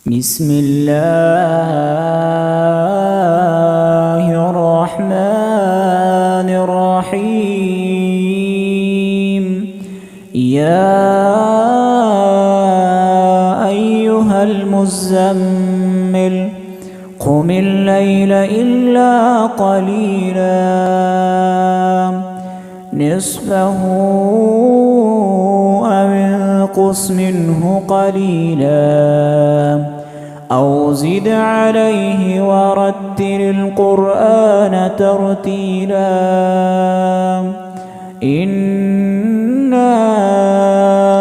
بسم الله الرحمن الرحيم. يا أيها المزمل قم الليل إلا قليلا نصفه أو انقص منه قليلا أو زد عليه ورتل القرآن ترتيلا. إنا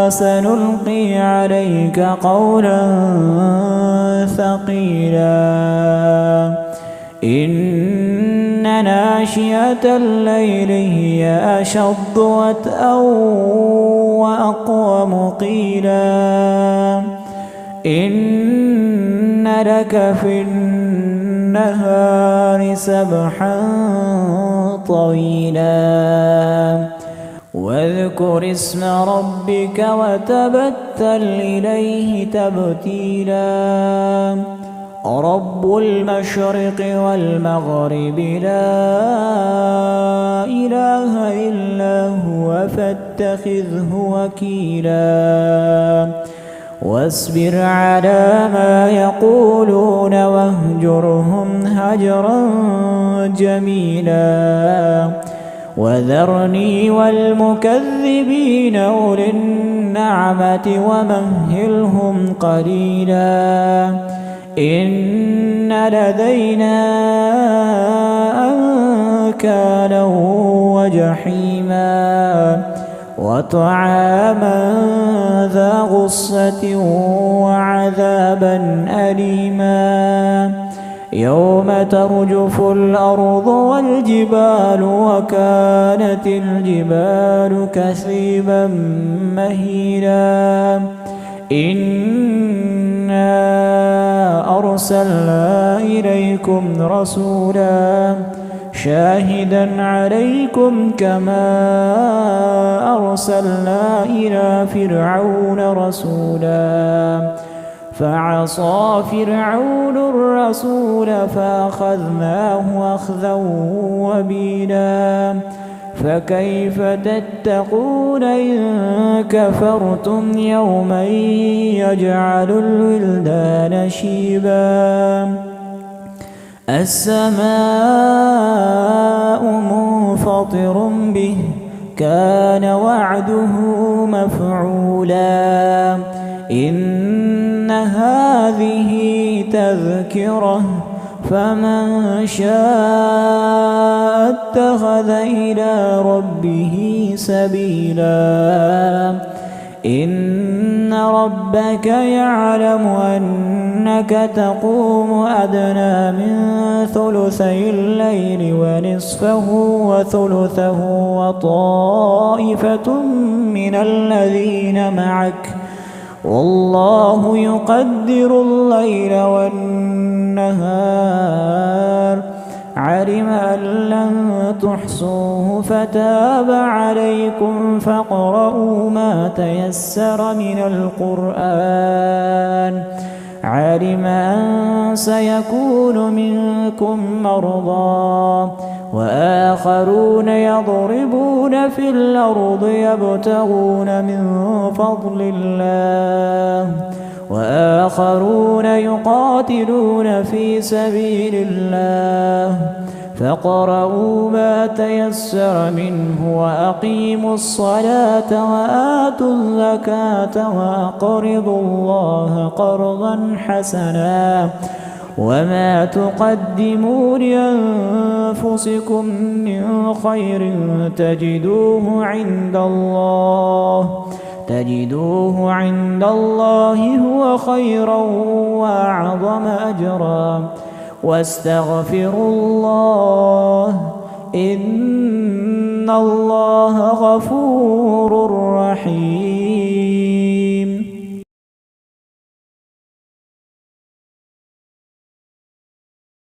سنلقي عليك قولا ثقيلا. إن ناشئة الليل هي أشد وطئا وأقوم قيلا. إن لك في النهار سبحا طويلا. واذكر اسم ربك وتبتل إليه تبتيلا. رب المشرق والمغرب لا إله إلا هو فاتخذه وكيلا. واصبر على ما يقولون واهجرهم هجرا جميلا. وذرني والمكذبين أولي النعمة ومهلهم قليلا. إن لدينا أنكالا وجحيما وطعاما ذا غصة وعذابا أليما. يوم ترجف الأرض والجبال وكانت الجبال كثيبا مهيلا. إنا أرسلنا إليكم رسولا شاهدا عليكم كما أرسلنا إلى فرعون رسولا. فعصى فرعون الرسول فأخذناه أخذا وبيلا. فكيف تتقون إن كفرتم يوما يجعل الولدان شيبا. السماء منفطر به كان وعده مفعولا. إن هذه تذكرة فمن شاء اتخذ إلى ربه سبيلا. إن ربك يعلم أنك تقوم أدنى من ثلثي الليل ونصفه وثلثه وطائفة من الذين معك والله يقدر الليل والنهار. علم أن لن تحصوه فتاب عليكم فاقرؤوا ما تيسر من القرآن. علم أن سيكون منكم مرضى وآخرون يضربون في الأرض يبتغون من فضل الله وآخرون يقاتلون في سبيل الله. فاقرؤوا ما تيسر منه وأقيموا الصلاة وآتوا الزكاة وأقرضوا الله قرضا حسنا. وما تقدموا لأنفسكم من خير تجدوه عند الله هو خيرا وأعظم أجرا. واستغفروا الله إن الله غفور